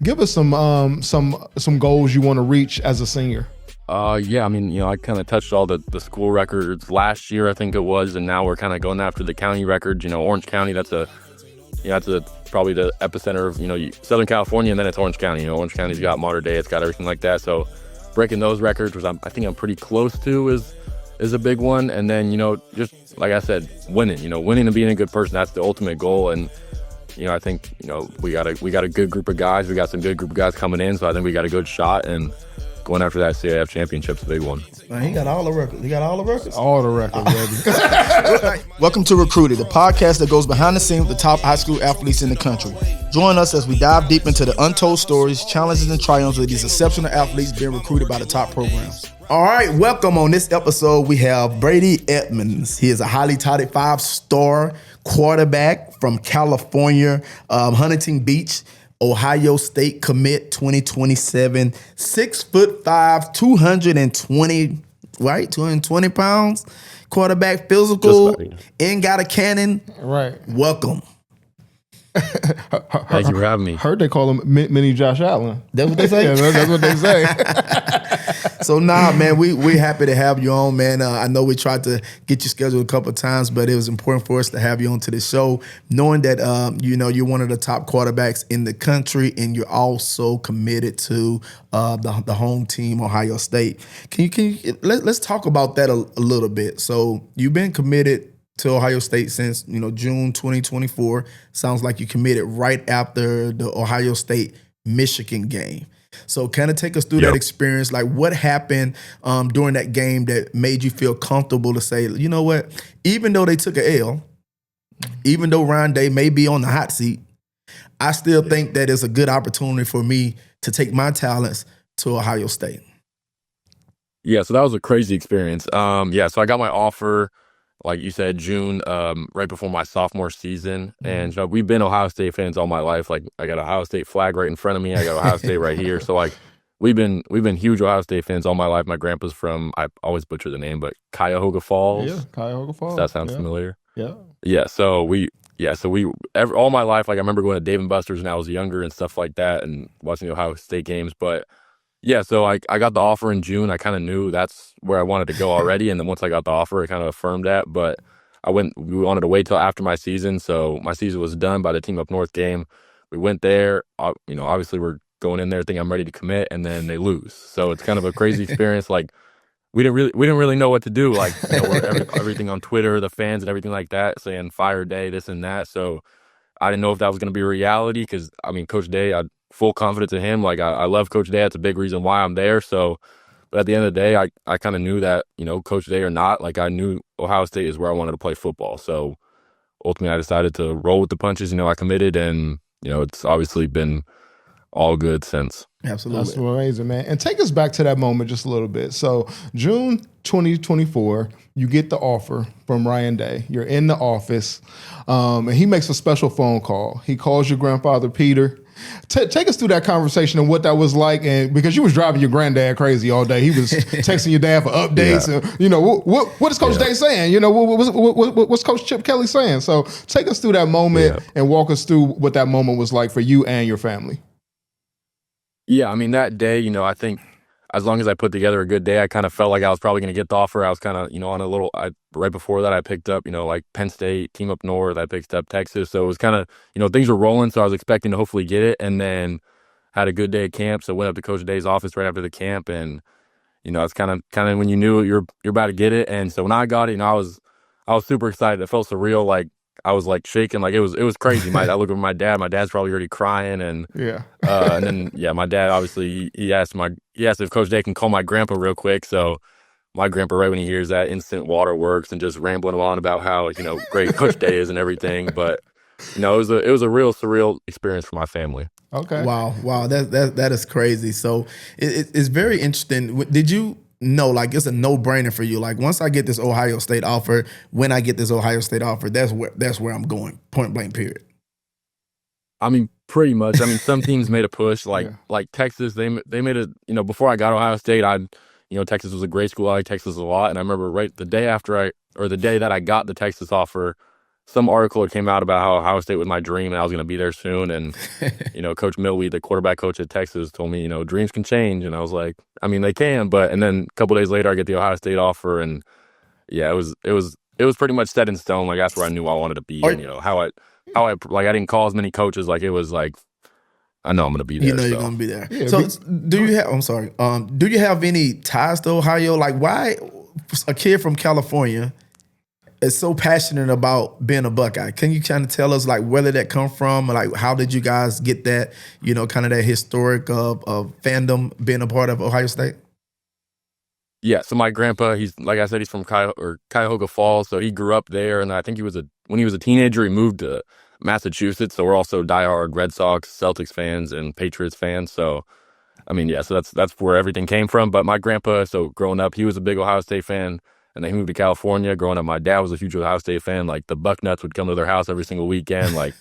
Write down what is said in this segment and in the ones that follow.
Give us some goals you want to reach as a senior. Yeah, I mean, I kind of touched all the school records last year, I think it was, and now we're kind of going after the county records. Orange County, that's probably the epicenter of, Southern California, and then it's Orange County. Orange County's got modern day, it's got everything like that. So breaking those records, which I think I'm pretty close to, is a big one. And then, just like I said, winning and being a good person, that's the ultimate goal. And, I think, we got a good group of guys. We got some good group of guys coming in, so I think we got a good shot. And going after that CAF championship's a big one. Man, he got all the records. All the records, baby. Welcome to Recruited, the podcast that goes behind the scenes with the top high school athletes in the country. Join us as we dive deep into the untold stories, challenges, and triumphs of these exceptional athletes being recruited by the top programs. All right, welcome. On this episode, we have Brady Edmunds. He is a highly touted 5-star quarterback from California, Huntington Beach, Ohio State commit 2027, 6'5", 220 pounds, quarterback, physical, and got a cannon. Right. Welcome. Thank you for having me. Heard they call him mini Josh Allen. That's what they say? Yeah, that's what they say. So man, we happy to have you on, man. I know we tried to get you scheduled a couple of times, but it was important for us to have you on to the show, knowing that you're one of the top quarterbacks in the country, and you're also committed to the home team, Ohio State. Let's talk about that a little bit. So you've been committed to Ohio State since June 2024. Sounds like you committed right after the Ohio State Michigan game. So kind of take us through that experience. Like, what happened during that game that made you feel comfortable to say, you know what, even though they took an L, even though Ryan Day may be on the hot seat, I still think that it's a good opportunity for me to take my talents to Ohio State. Yeah, so that was a crazy experience. So I got my offer, like you said, June, right before my sophomore season. And we've been Ohio State fans all my life. Like, I got an Ohio State flag right in front of me. I got Ohio State right here. So like we've been huge Ohio State fans all my life. My grandpa's from, I always butcher the name, but Cuyahoga Falls. Yeah, Cuyahoga Falls. Does that sound familiar? Yeah. Yeah. So all my life, like I remember going to Dave & Buster's when I was younger and stuff like that, and watching the Ohio State games. But yeah, so I got the offer in June. I kind of knew that's where I wanted to go already. And then once I got the offer, it kind of affirmed that. But we wanted to wait till after my season. So my season was done by the Team Up North game. We went there, obviously we're going in there thinking I'm ready to commit, and then they lose. So it's kind of a crazy experience. Like, we didn't really know what to do. Like, everything on Twitter, the fans and everything like that, saying fire Day, this and that. So I didn't know if that was going to be a reality, because Coach Day, I had full confidence in him. Like, I love Coach Day. That's a big reason why I'm there. So, but at the end of the day, I kind of knew that, Coach Day or not, like, I knew Ohio State is where I wanted to play football. So ultimately I decided to roll with the punches. I committed, and, it's obviously been all good since. Absolutely. That's amazing, man. And take us back to that moment just a little bit. So June 2024, you get the offer from Ryan Day. You're in the office, and he makes a special phone call. He calls your grandfather, Peter. Take us through that conversation and what that was like, and because you was driving your granddad crazy all day. He was texting your dad for updates, and what is Coach Day saying? What's Coach Chip Kelly saying? So take us through that moment and walk us through what that moment was like for you and your family. Yeah, that day, I think as long as I put together a good day, I kind of felt like I was probably going to get the offer. I was kind of, on a little, right before that, I picked up, like Penn State, Team Up North, I picked up Texas. So it was kind of, things were rolling. So I was expecting to hopefully get it, and then had a good day at camp. So went up to Coach Day's office right after the camp, and, it's kind of when you knew you're about to get it. And so when I got it, I was super excited. It felt surreal. Like, I was like shaking, like it was crazy. I looked over my dad. My dad's probably already crying, and and then my dad obviously he asked if Coach Day can call my grandpa real quick. So my grandpa, right when he hears that, instant waterworks and just rambling on about how great Coach Day is and everything. But it was a real surreal experience for my family. Okay. Wow, that is crazy. So it's very interesting. Did you? No, like, it's a no-brainer for you. Like, once I get this Ohio State offer, that's where I'm going, point blank, period. Pretty much. Some teams made a push, like Texas. They made a, before I got Ohio State, Texas was a great school. I like Texas a lot, and I remember the day that I got the Texas offer, some article that came out about how Ohio State was my dream and I was going to be there soon. And, Coach Milwee, the quarterback coach at Texas, told me, dreams can change. And I was like, I mean, they can. And then a couple days later, I get the Ohio State offer. And yeah, it was pretty much set in stone. Like, that's where I knew I wanted to be. And, I didn't call as many coaches. Like, it was like, I know I'm going to be there. You're going to be there. Yeah, so do you have, I'm sorry, do you have any ties to Ohio? Like, why a kid from California is so passionate about being a Buckeye? Can you kind of tell us like where did that come from? Like, how did you guys get that, kind of that historic of fandom being a part of Ohio State? Yeah, so my grandpa, he's like I said, he's from Cuyahoga Falls, so he grew up there, and I think when he was a teenager, he moved to Massachusetts. So we're also diehard Red Sox, Celtics fans, and Patriots fans. So I mean, yeah, so that's where everything came from. But my grandpa, so growing up, he was a big Ohio State fan. And then he moved to California. Growing up, my dad was a huge Ohio State fan. Like, the Bucknuts would come to their house every single weekend. Like,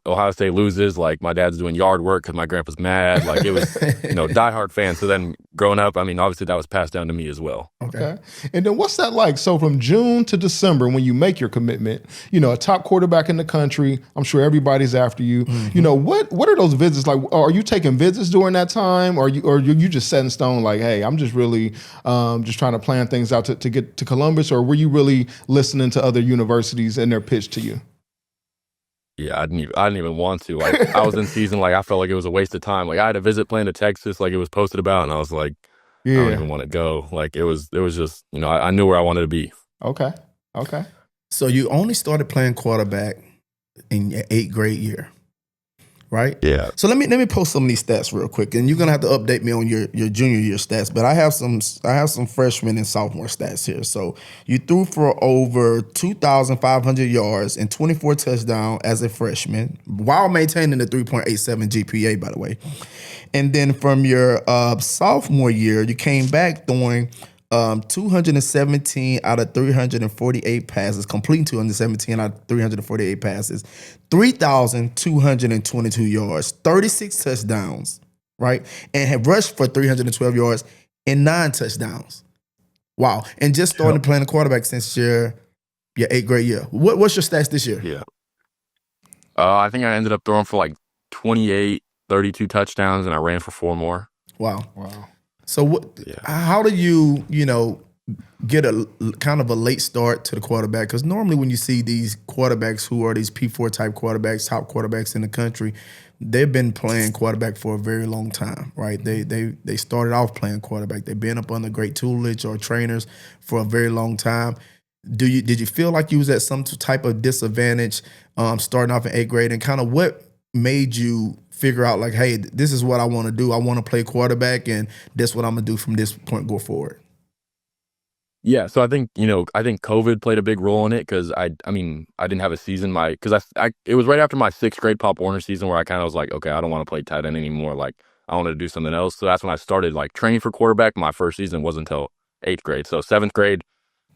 Ohio State loses. Like, my dad's doing yard work because my grandpa's mad. Like, it was, diehard fan. So then growing up, I mean, obviously that was passed down to me as well. Okay. And then what's that like? So from June to December, when you make your commitment, a top quarterback in the country, I'm sure everybody's after you. What are those visits like? Are you taking visits during that time? Or you just set in stone like, hey, I'm just really just trying to plan things out to get to Columbus? Or were you really listening to other universities and their pitch to you? Yeah, I didn't even want to. Like, I was in season, like, I felt like it was a waste of time. Like, I had a visit planned to Texas, like it was posted about, and I was like, I don't even want to go. Like, it was just, I knew where I wanted to be. Okay. So you only started playing quarterback in your 8th grade year, right? Yeah. So let me post some of these stats real quick, and you're gonna have to update me on your junior year stats. But I have some freshman and sophomore stats here. So you threw for over 2,500 yards and 24 touchdowns as a freshman, while maintaining the 3.87 GPA, by the way. And then from your sophomore year, you came back throwing 217 out of 348 passes, completing 217 out of 348 passes, 3,222 yards, 36 touchdowns, right? And have rushed for 312 yards and 9 touchdowns. Wow. And just started playing the quarterback since your 8th grade year. What's your stats this year? Yeah. I think I ended up throwing for like 28, 32 touchdowns, and I ran for 4 more. Wow. So how do you, get a kind of a late start to the quarterback? Because normally when you see these quarterbacks who are these P4 type quarterbacks, top quarterbacks in the country, they've been playing quarterback for a very long time, right? They started off playing quarterback. They've been up under great tutelage or trainers for a very long time. Did you feel like you was at some type of disadvantage starting off in 8th grade? And kind of what made you figure out like, hey, this is what I want to do. I want to play quarterback, and that's what I'm going to do from this point go forward? Yeah, so I think COVID played a big role in it because I didn't have a season. It was right after my 6th grade Pop Warner season where I kind of was like, okay, I don't want to play tight end anymore. Like, I wanted to do something else. So that's when I started like training for quarterback. My first season wasn't until 8th grade. So 7th grade,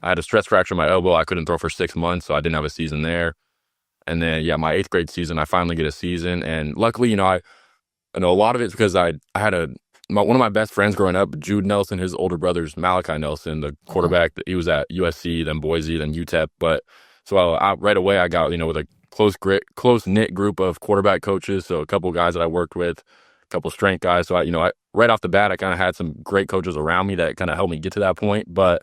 I had a stress fracture in my elbow. I couldn't throw for 6 months, so I didn't have a season there. And then, my 8th grade season, I finally get a season. And luckily, I know a lot of it's because I had one of my best friends growing up, Jude Nelson, his older brother's Malachi Nelson, the quarterback. He was at USC, then Boise, then UTEP. But so right away, I got, with a close-knit group of quarterback coaches. So a couple of guys that I worked with, a couple of strength guys. So I right off the bat, I kind of had some great coaches around me that kind of helped me get to that point. But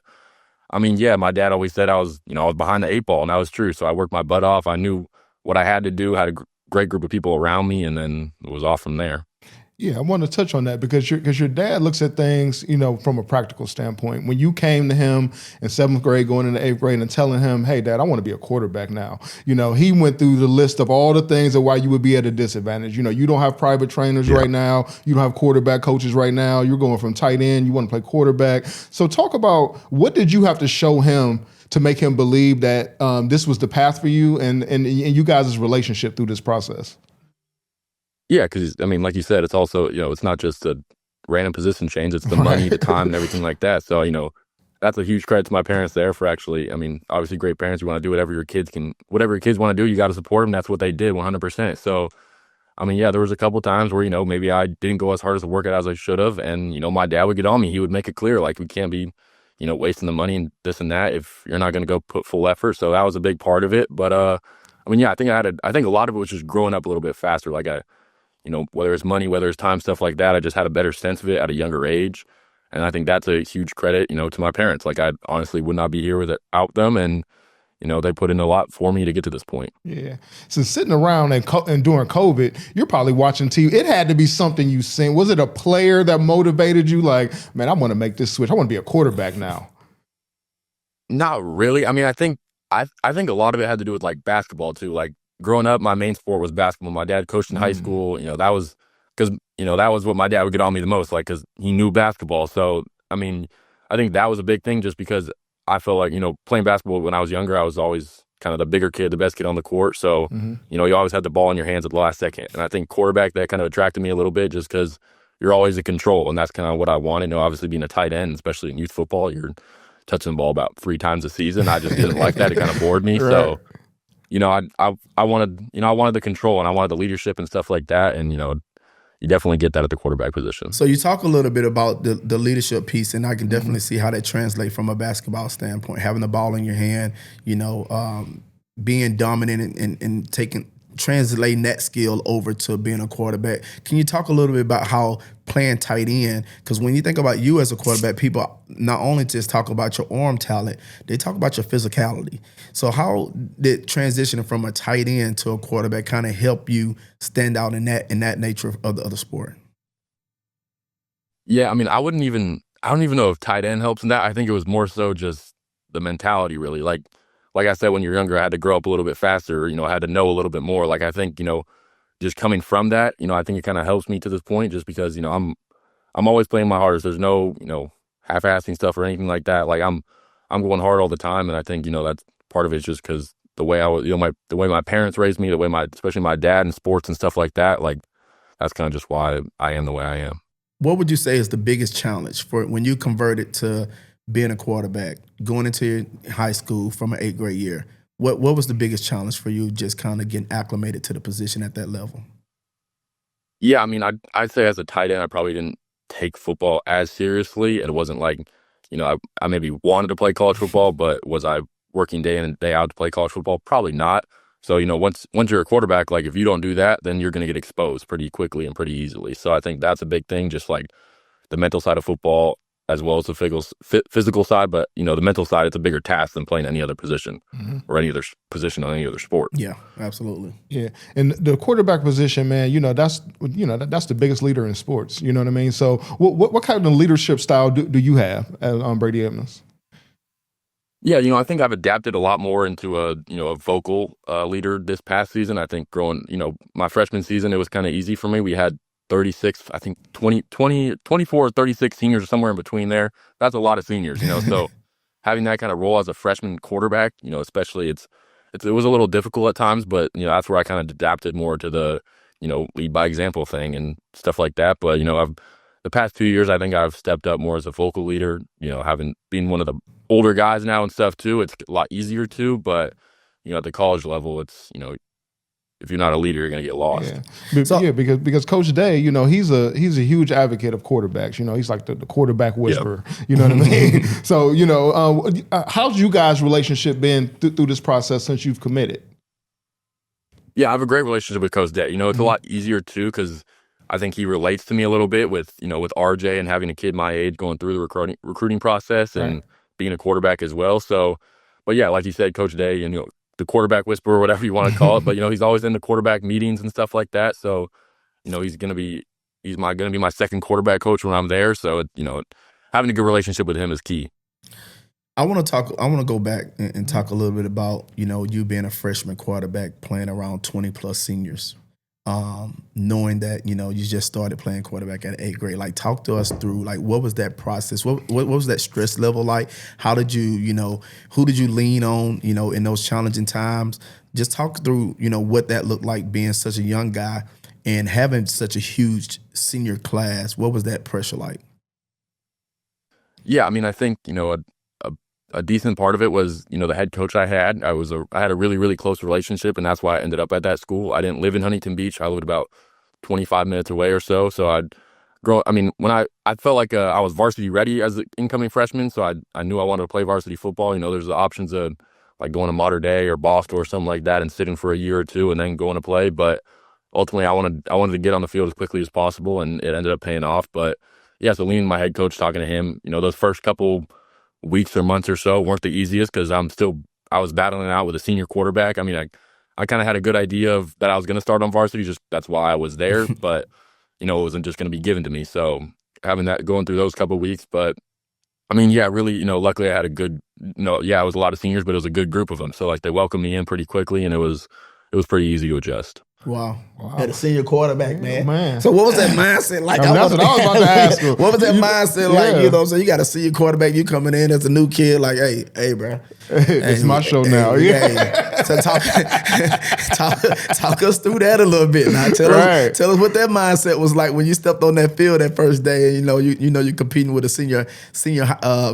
my dad always said I was behind the 8 ball, and that was true. So I worked my butt off. I knew what I had to do, had a great group of people around me, and then it was off from there. Yeah, I want to touch on that because your dad looks at things, from a practical standpoint. When you came to him in 7th grade, going into 8th grade, and telling him, "Hey, Dad, I want to be a quarterback now," he went through the list of all the things of why you would be at a disadvantage. You don't have private trainers right now. You don't have quarterback coaches right now. You're going from tight end. You want to play quarterback. So talk about what did you have to show him to make him believe that this was the path for you and you guys' relationship through this process? Yeah, because, like you said, it's also, it's not just a random position change. It's the money, the time, and everything like that. So, that's a huge credit to my parents there for actually, obviously great parents. You want to do whatever your kids want to do, you got to support them. That's what they did 100%. So, there was a couple times where, maybe I didn't go as hard as a workout as I should have. And, my dad would get on me. He would make it clear, like, we can't be wasting the money and this and that if you're not going to go put full effort. So that was a big part of it. But I mean, yeah, I think a lot of it was just growing up a little bit faster. Like whether it's money, whether it's time, stuff like that, I just had a better sense of it at a younger age. And I think that's a huge credit, to my parents. Like I honestly would not be here without them. And, they put in a lot for me to get to this point. Yeah. So sitting around and during COVID, you're probably watching TV. It had to be something you seen. Was it a player that motivated you? Like, man, I want to make this switch. I want to be a quarterback now. Not really. I mean, I think a lot of it had to do with like basketball too. Like growing up, my main sport was basketball. My dad coached in high school. That was because that was what my dad would get on me the most. Like because he knew basketball. So I mean, I think that was a big thing just because I felt like playing basketball when I was younger, I was always kind of the bigger kid, the best kid on the court. So you always had the ball in your hands at the last second. And I think quarterback, that kind of attracted me a little bit just because you're always in control, and that's kind of what I wanted. Obviously being a tight end, especially in youth football, you're touching the ball about 3 times a season. I just didn't like that. It kind of bored me. Right. So, I wanted, I wanted the control and I wanted the leadership and stuff like that. And, you definitely get that at the quarterback position. So you talk a little bit about the leadership piece, and I can definitely see how that translates from a basketball standpoint. Having the ball in your hand, being dominant and translating that skill over to being a quarterback. Can you talk a little bit about how playing tight end, because when you think about you as a quarterback, people not only just talk about your arm talent, they talk about your physicality. So how did transitioning from a tight end to a quarterback kind of help you stand out in that nature of the other sport? Yeah, I mean, I don't even know if tight end helps in that. I think it was more so just the mentality, really. Like I said, when you're younger, I had to grow up a little bit faster. I had to know a little bit more. Like I think, just coming from that, I think it kind of helps me to this point, just because I'm always playing my hardest. There's no half-assing stuff or anything like that. Like I'm going hard all the time, and I think that's part of it, just because the way I was, the way my parents raised me, the way especially my dad in sports and stuff like that. Like that's kind of just why I am the way I am. What would you say is the biggest challenge for when you converted to being a quarterback, going into your high school from an 8th grade year? What was the biggest challenge for you, just kind of getting acclimated to the position at that level? Yeah, I mean, I'd say as a tight end, I probably didn't take football as seriously. It wasn't like, I maybe wanted to play college football, but was I working day in and day out to play college football? Probably not. So, once you're a quarterback, like if you don't do that, then you're going to get exposed pretty quickly and pretty easily. So I think that's a big thing, just like the mental side of football, as well as the physical side. But, the mental side, it's a bigger task than playing any other position or any other position on any other sport. Yeah, absolutely. Yeah. And the quarterback position, man, that's the biggest leader in sports. You know what I mean? So what kind of leadership style do you have on Brady Edmunds? Yeah, I think I've adapted a lot more into a vocal leader this past season. I think growing, my freshman season, it was kind of easy for me. We had 36, I think 24 or 36 seniors or somewhere in between there. That's a lot of seniors, so having that kind of role as a freshman quarterback, especially it was a little difficult at times, but, that's where I kind of adapted more to the, lead by example thing and stuff like that. But, the past 2 years, I think I've stepped up more as a vocal leader, having been one of the older guys now and stuff too. It's a lot easier too, but, at the college level, it's, if you're not a leader, you're going to get lost. Yeah, because Coach Day, he's a huge advocate of quarterbacks. He's like the quarterback whisperer. Yep. You know what I mean? So, how's you guys' relationship been through this process since you've committed? Yeah, I have a great relationship with Coach Day. It's a lot easier too, because I think he relates to me a little bit with RJ and having a kid my age going through the recruiting process and being a quarterback as well. So, but yeah, like you said, Coach Day, the quarterback whisperer, whatever you want to call it, but he's always in the quarterback meetings and stuff like that. So, he's gonna be my second quarterback coach when I'm there. So, having a good relationship with him is key. I want to go back and talk a little bit about you being a freshman quarterback playing around 20 plus seniors. Knowing that you just started playing quarterback at 8th grade, like talk to us through like what was that process? What was that stress level like? How did you who did you lean on in those challenging times? Just talk through what that looked like being such a young guy and having such a huge senior class. What was that pressure like? Yeah, I mean, I think a decent part of it was, the head coach I had. I had a really, really close relationship, and that's why I ended up at that school. I didn't live in Huntington Beach. I lived about 25 minutes away or so. So I I mean, when I felt like I was varsity ready as an incoming freshman, so I knew I wanted to play varsity football. You know, there's the options of like going to Mater Dei or Boston or something like that and sitting for a year or two and then going to play. But ultimately, I wanted to get on the field as quickly as possible, and it ended up paying off. But yeah, so leaning my head coach, talking to him, you know, those first couple weeks or months or so weren't the easiest because I was battling out with a senior quarterback. I mean, I kind of had a good idea of that I was going to start on varsity, just that's why I was there. But you know, it wasn't just going to be given to me. So having that going through those couple of weeks, but I mean, yeah, really, you know, luckily I had a good, you know, yeah, it was a lot of seniors, but it was a good group of them. So like they welcomed me in pretty quickly, and it was pretty easy to adjust. Wow. Had a senior quarterback, man. Man. So what was that mindset like? I mean, that's what I was about to ask you. What was that mindset like? Yeah. You know, so you got a senior quarterback, you coming in as a new kid, like, hey, bro. It's my show now. Yeah. So talk us through that a little bit. Now tell us what that mindset was like when you stepped on that field that first day. And, you're competing with a senior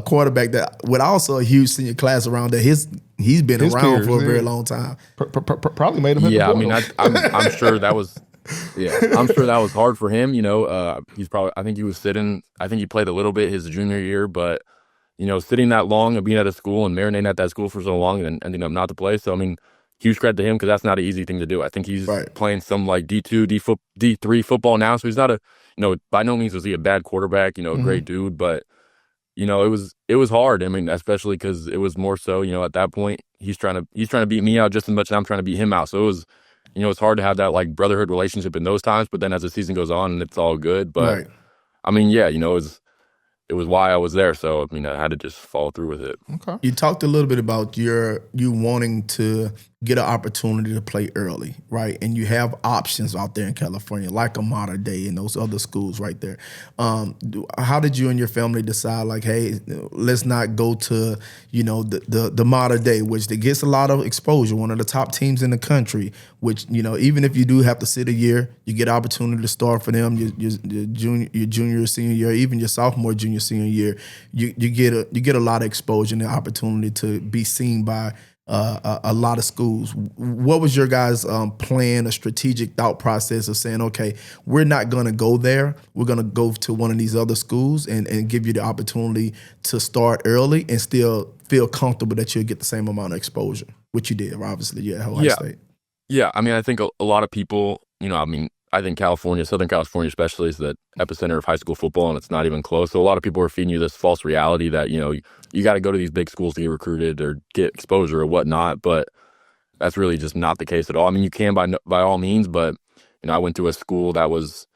quarterback that with also a huge senior class around there. He's been around for a very long time. Probably made him hit the Yeah, I portal. mean, I'm sure that was, yeah, I'm sure that was hard for him. You know, I think he played a little bit his junior year, but you know, sitting that long and being at a school and marinating at that school for so long and ending up not to play. So I mean, huge credit to him because that's not an easy thing to do. I think he's playing some like D2, D3 football now, so he's not by no means was he a bad quarterback. You know, a great dude, but you know, it was hard. I mean, especially because it was more so, you know, at that point he's trying to beat me out just as much as I'm trying to beat him out. So it was, you know, it's hard to have that like brotherhood relationship in those times. But then as the season goes on, and it's all good. But I mean, yeah, you know, it was why I was there. So I mean, I had to just follow through with it. Okay. You talked a little bit about you wanting to get an opportunity to play early, right? And you have options out there in California, like a Mater Dei and those other schools right there. How did you and your family decide, like, hey, let's not go to, you know, the Mater Dei, which gets a lot of exposure, one of the top teams in the country, which, you know, even if you do have to sit a year, you get an opportunity to start for them your junior, senior year, even your sophomore, junior, senior year. You get a lot of exposure and the opportunity to be seen by a lot of schools. What was your guys' plan, a strategic thought process of saying, okay, we're not going to go there. We're going to go to one of these other schools and give you the opportunity to start early and still feel comfortable that you'll get the same amount of exposure, which you did, obviously. You at Ohio State. Yeah, I mean, I think a lot of people, you know, I mean, I think Southern California especially, is the epicenter of high school football, and it's not even close. So a lot of people are feeding you this false reality that, you know, you got to go to these big schools to get recruited or get exposure or whatnot, but that's really just not the case at all. I mean, you can by all means, but, you know, I went to a school that was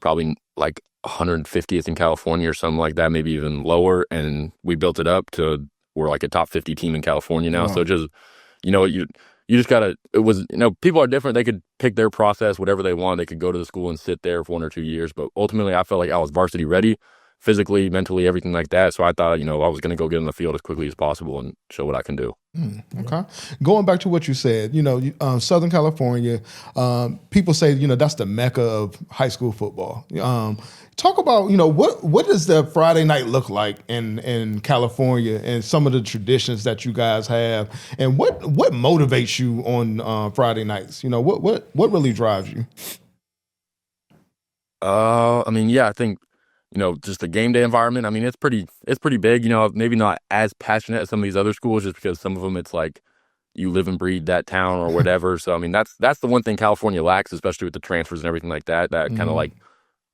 probably like 150th in California or something like that, maybe even lower, and we built it up to we're like a top 50 team in California now. Wow. So just, you know, you just gotta, it was, you know, people are different. They could pick their process, whatever they want. They could go to the school and sit there for 1 or 2 years. But ultimately, I felt like I was varsity ready, physically, mentally, everything like that. So I thought, you know, I was going to go get on the field as quickly as possible and show what I can do. Okay. Going back to what you said, you know, Southern California, people say, you know, that's the mecca of high school football. Talk about, you know, what does the Friday night look like in California and some of the traditions that you guys have, and what motivates you on Friday nights? You know, what really drives you? I mean, yeah, I think, you know, just the game day environment. I mean, it's pretty big. You know, maybe not as passionate as some of these other schools, just because some of them it's like you live and breathe that town or whatever. So I mean, that's the one thing California lacks, especially with the transfers and everything like that. That kind of like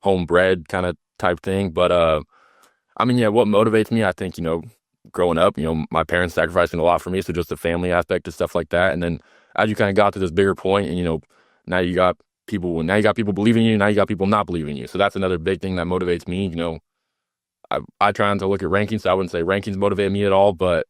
homebred kind of type thing. But I mean, yeah, what motivates me, I think, you know, growing up, you know, my parents sacrificing a lot for me, so just the family aspect of stuff like that. And then as you kind of got to this bigger point, and you know, now you got people believing in you, now you got people not believing in you. So that's another big thing that motivates me. You know, I try not to look at rankings, so I wouldn't say rankings motivate me at all, but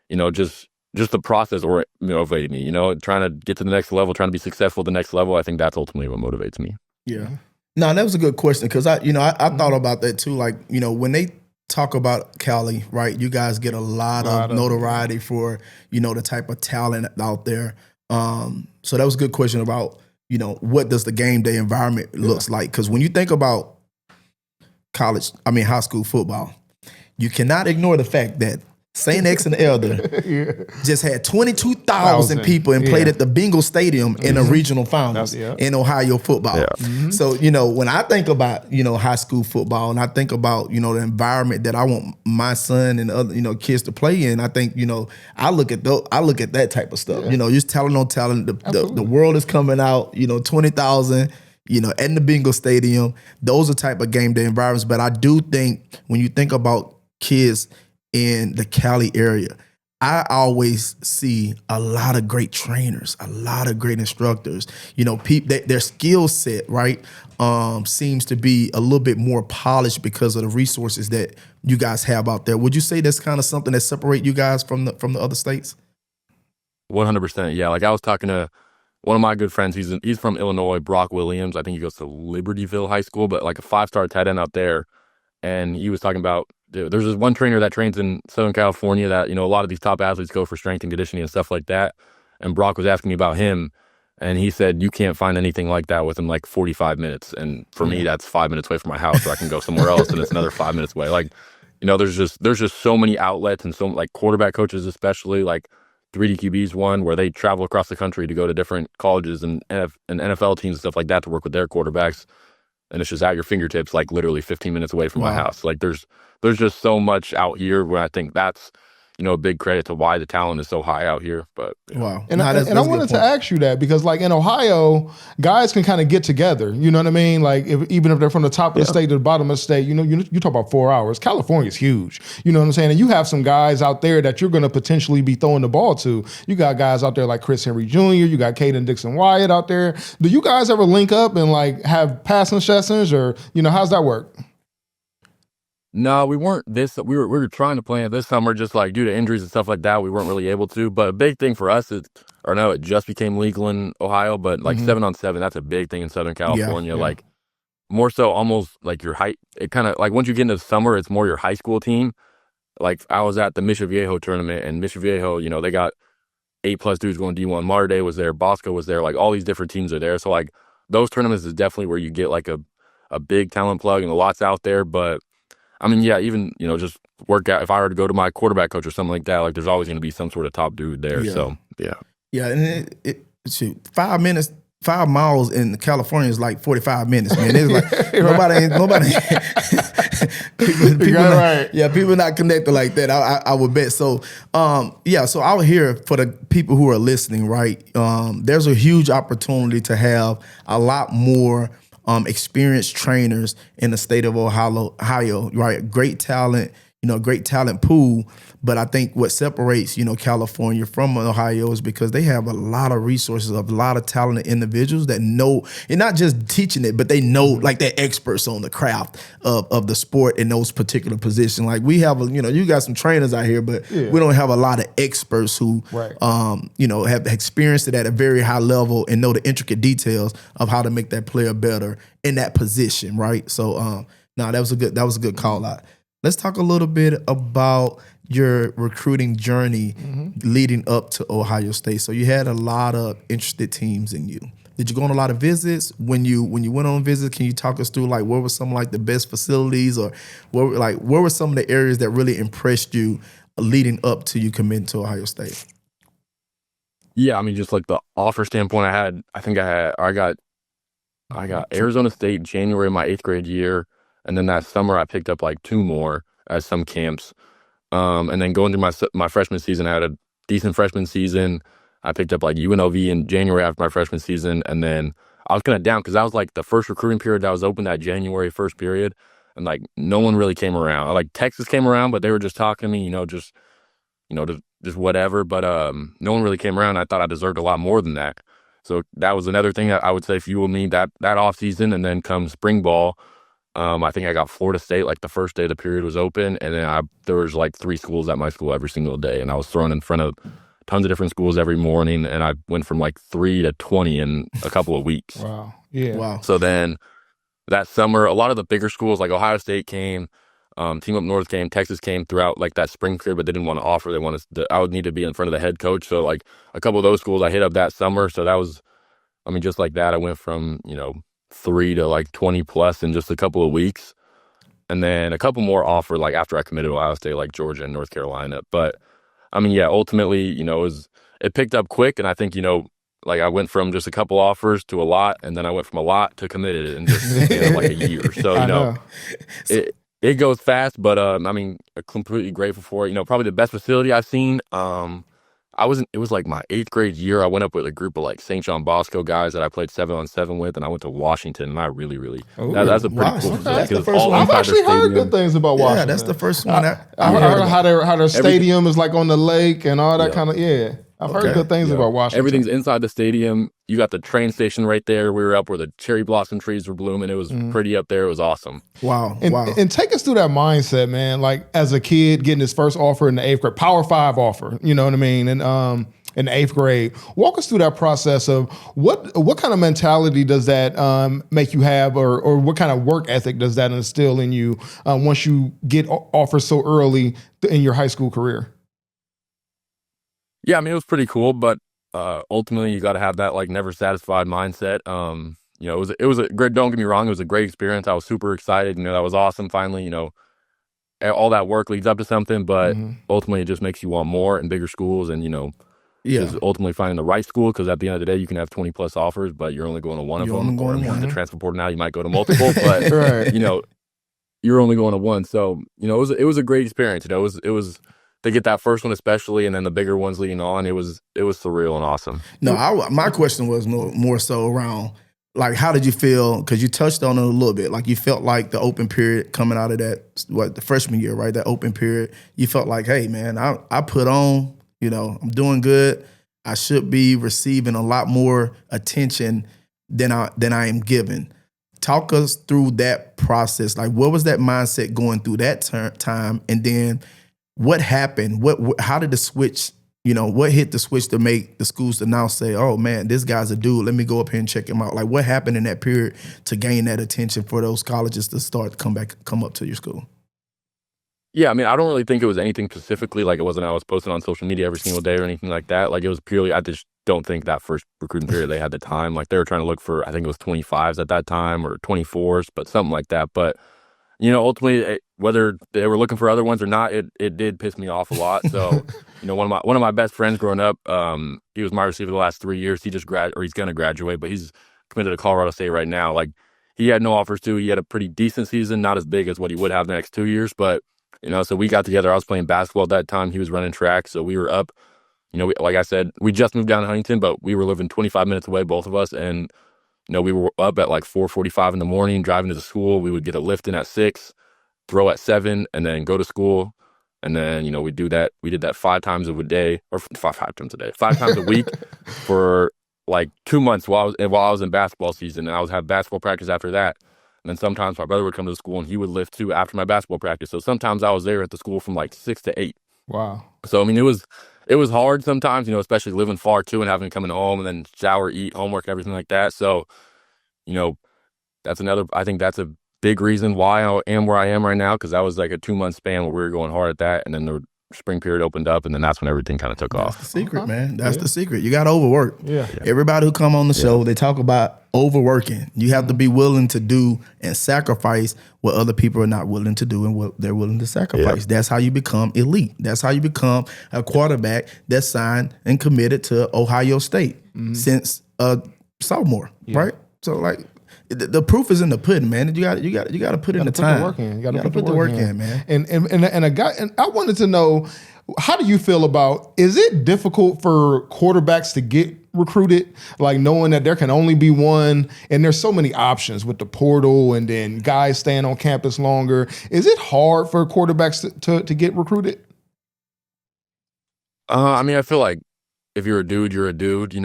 you know, just the process or motivated me, you know, trying to get to the next level, trying to be successful at the next level. I think that's ultimately what motivates me. Yeah. No, that was a good question, because I thought about that too. Like, you know, when they talk about Cali, right, you guys get a lot of notoriety for, you know, the type of talent out there. So that was a good question about, you know, what does the game day environment looks like? Because when you think about high school football, you cannot ignore the fact that St. X and Elder just had 22,000 people and played at the Bengal Stadium in a regional finals in Ohio football. Yeah. So, when I think about, high school football and I think about, the environment that I want my son and other, kids to play in, I think, I look at that type of stuff. Just talent on talent. The world is coming out, 20,000, in the Bengal Stadium. Those are type of game day environments. But I do think when you think about kids in the Cali area, I always see a lot of great trainers, a lot of great instructors. Their skill set, right, seems to be a little bit more polished because of the resources that you guys have out there. Would you say that's kind of something that separate you guys from the other states? 100%. Yeah, like I was talking to one of my good friends. He's from Illinois, Brock Williams. I think he goes to Libertyville High School, but like a 5-star tight end out there. And he was talking about, there's this one trainer that trains in Southern California that, a lot of these top athletes go for strength and conditioning and stuff like that. And Brock was asking me about him, and he said, you can't find anything like that within like 45 minutes. And for me, that's 5 minutes away from my house, so I can go somewhere else and it's another 5 minutes away. Like, there's just so many outlets, and so like quarterback coaches, especially like 3D QB's one where they travel across the country to go to different colleges and NFL teams and stuff like that to work with their quarterbacks. And it's just at your fingertips, like literally 15 minutes away from my house. Like there's just so much out here where I think that's, a big credit to why the talent is so high out here. But wow. And I wanted to ask you that because like in Ohio, guys can kind of get together. You know what I mean? Like even if they're from the top of the state to the bottom of the state, you talk about 4 hours. California's huge. You know what I'm saying? And you have some guys out there that you're going to potentially be throwing the ball to. You got guys out there like Chris Henry Jr. You got Caden Dixon Wyatt out there. Do you guys ever link up and like have passing sessions or, how's that work? No, we weren't we were trying to plan it this summer, just like due to injuries and stuff like that, we weren't really able to. But a big thing for us it just became legal in Ohio, but like 7-on-7, that's a big thing in Southern California. Yeah. Like more so almost like your height. It kind of like once you get into the summer, it's more your high school team. Like I was at the Mission Viejo tournament, and Mission Viejo, they got 8+ dudes going D1. Mater Dei was there, Bosco was there, like all these different teams are there. So like those tournaments is definitely where you get like a big talent plug and a lot's out there. But I mean, yeah, even, just work out. If I were to go to my quarterback coach or something like that, like there's always going to be some sort of top dude there. Yeah. So, yeah. Yeah, and shoot, 5 miles in California is like 45 minutes, man. It's like nobody. People not connected like that. I would bet. So, so out here for the people who are listening, right? There's a huge opportunity to have a lot more experienced trainers in the state of Ohio, right? Great talent, great talent pool. But I think what separates, California from Ohio is because they have a lot of resources, a lot of talented individuals that know, and not just teaching it, but they know, like they're experts on the craft of the sport in those particular positions. Like we have, you got some trainers out here, but we don't have a lot of experts who, have experienced it at a very high level and know the intricate details of how to make that player better in that position, right? So, that was a good call out. Let's talk a little bit about your recruiting journey leading up to Ohio State. So you had a lot of interested teams in you. Did you go on a lot of visits? When you went on visits, can you talk us through like what were some like the best facilities, or what were some of the areas that really impressed you leading up to you committing to Ohio State? Yeah, I mean, just like the offer standpoint, I got Arizona State January of my 8th grade year, and then that summer I picked up like 2 more at some camps. And then going through my freshman season, I had a decent freshman season. I picked up like UNLV in January after my freshman season. And then I was kind of down because that was like the first recruiting period that was open, that January 1st period. And like no one really came around. Like Texas came around, but they were just talking to me, just whatever. But no one really came around. I thought I deserved a lot more than that. So that was another thing that I would say fueled me that off season. And then come spring ball, I think I got Florida State like the first day the period was open, and then there was like 3 schools at my school every single day, and I was thrown in front of tons of different schools every morning, and I went from like 3 to 20 in a couple of weeks. Wow. Yeah. Wow. So then that summer, a lot of the bigger schools like Ohio State came, Team Up North came, Texas came throughout like that spring period, but they didn't want to offer. They wanted I would need to be in front of the head coach. So like a couple of those schools I hit up that summer. So that was, I mean, just like that, I went from 3 to like 20 plus in just a couple of weeks. and then a couple more offered like after I committed to Ohio State, like Georgia and North Carolina. But I mean, yeah, ultimately, it picked up quick, and I think like I went from just a couple offers to a lot, and then I went from a lot to committed in just the span of like a year. So I know. it goes fast, but I mean, I'm completely grateful for it. Probably the best facility I've seen. It was like my 8th grade year. I went up with a group of like St. John Bosco guys that I played 7-on-7 with, and I went to Washington, and I really, that's a pretty cool facility. That's the It's first all one. I've inside actually their heard stadium. good things about Washington. Yeah, that's the first one. I heard how their stadium is like on the lake and all that Yeah. kind of, yeah. I've heard Okay. good things Yeah. about Washington. Everything's inside the stadium. You got the train station right there. We were up where the cherry blossom trees were blooming. It was pretty up there. It was awesome. Wow. And take us through that mindset, man. Like as a kid getting his first offer in the 8th grade, Power 5 offer, you know what I mean? And in the 8th grade, walk us through that process of what kind of mentality does that make you have, or what kind of work ethic does that instill in you once you get offers so early in your high school career? Yeah, I mean, it was pretty cool, but ultimately you got to have that like never satisfied mindset. It was a great, don't get me wrong, it was a great experience. I was super excited. That was awesome. Finally, all that work leads up to something, but ultimately it just makes you want more and bigger schools, and just ultimately finding the right school, because at the end of the day you can have 20 plus offers, but you're only going to one of them. Or if you're in the transfer portal now, you might go to multiple, but Right. you're only going to one. So it was a great experience. It was to get that first one especially, and then the bigger ones leading on. It was surreal and awesome. No, my question was more so around, like, how did you feel? Because you touched on it a little bit. Like, you felt like the open period coming out of that, the freshman year, right? That open period, you felt like, hey, man, I put on, I'm doing good. I should be receiving a lot more attention than I am given. Talk us through that process. Like, what was that mindset going through that time? And then what happened? How did the switch, what hit the switch to make the schools to now say, oh man, this guy's a dude, let me go up here and check him out? Like, what happened in that period to gain that attention for those colleges to start to come up to your school? Yeah, I mean, I don't really think it was anything specifically. Like, it wasn't I was posting on social media every single day or anything like that. Like, it was purely, I just don't think that first recruiting period they had the time. Like, they were trying to look for, I think it was 25s at that time or 24s, but something like that. But ultimately, whether they were looking for other ones or not, it did piss me off a lot. So, one of my best friends growing up, he was my receiver the last 3 years. He just he's going to graduate, but he's committed to Colorado State right now. Like, he had no offers too. He had a pretty decent season, not as big as what he would have the next 2 years, but so we got together. I was playing basketball at that time. He was running track, so we were up. Like I said, we just moved down to Huntington, but we were living 25 minutes away, both of us, and we were up at like 4:45 in the morning, driving to the school. We would get a lift in at 6, throw at 7, and then go to school. And then, we do that. We did that 5 times a day, or 5 times a day, 5 times a week for like 2 months while I was in basketball season. And I would have basketball practice after that. And then sometimes my brother would come to the school and he would lift too after my basketball practice. So sometimes I was there at the school from like 6 to 8. Wow. So, I mean, it was hard sometimes, especially living far too and having to come home and then shower, eat, homework, everything like that. So, I think that's a big reason why I am where I am right now, because that was like a 2-month span where we were going hard at that. And then the spring period opened up, and then that's when everything kind of took off. That's the secret, man. That's the secret. You got to overwork. Yeah. Everybody who come on the show, they talk about overworking. You have to be willing to do and sacrifice what other people are not willing to do and what they're willing to sacrifice. Yeah. That's how you become elite. That's how you become a quarterback that's signed and committed to Ohio State since a sophomore, right? So, like, the proof is in the pudding, man. You got to put in the time. You got to put the work in, man. And I wanted to know, how do you feel about, is it difficult for quarterbacks to get recruited, like knowing that there can only be one and there's so many options with the portal and then guys staying on campus longer? Is it hard for quarterbacks to get recruited? I mean, I feel like if you're a dude, you're a dude.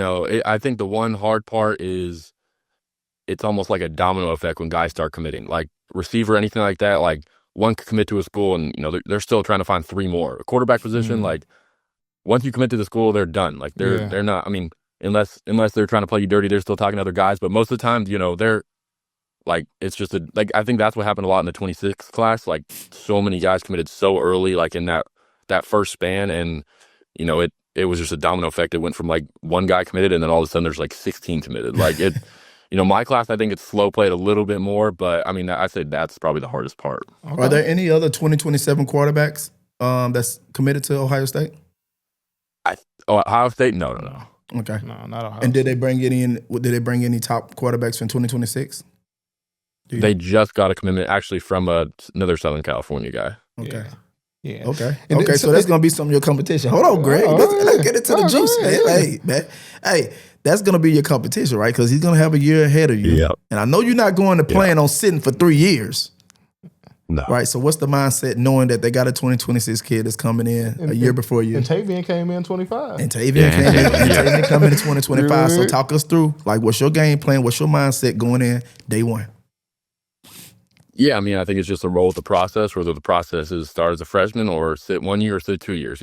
I think the one hard part is it's almost like a domino effect when guys start committing, like receiver, anything like that. Like, one could commit to a school and, they're still trying to find 3 more. A quarterback position, like, once you commit to the school, they're done. Like, they're not, I mean, unless they're trying to play you dirty, they're still talking to other guys. But most of the time, they're like, it's just I think that's what happened a lot in the 26 class. Like, so many guys committed so early, like in that first span. And, it was just a domino effect. It went from like one guy committed and then all of a sudden there's like 16 committed. Like, my class, I think it's slow played a little bit more, but I mean, I'd say that's probably the hardest part. Okay. Are there any other 2027 quarterbacks that's committed to Ohio State? Ohio State? No. Okay. No, not Ohio And did State. they bring any top quarterbacks from 2026? They just got a commitment actually from another Southern California guy. Okay. Yeah. Okay. And okay. So that's gonna be some of your competition. Hold on, Greg. Let's get into the juice. Hey, man. Hey, that's gonna be your competition, right? Because he's gonna have a year ahead of you. Yep. And I know you're not going to plan on sitting for 3 years. No. Right. So what's the mindset knowing that they got a 2026 kid that's coming in a year before you? And Tavian came in 25. And Tavian came in 2025. So talk us through, like, what's your game plan? What's your mindset going in day one? Yeah, I mean, I think it's just a roll with the process, whether the process is start as a freshman or sit 1 year or sit 2 years.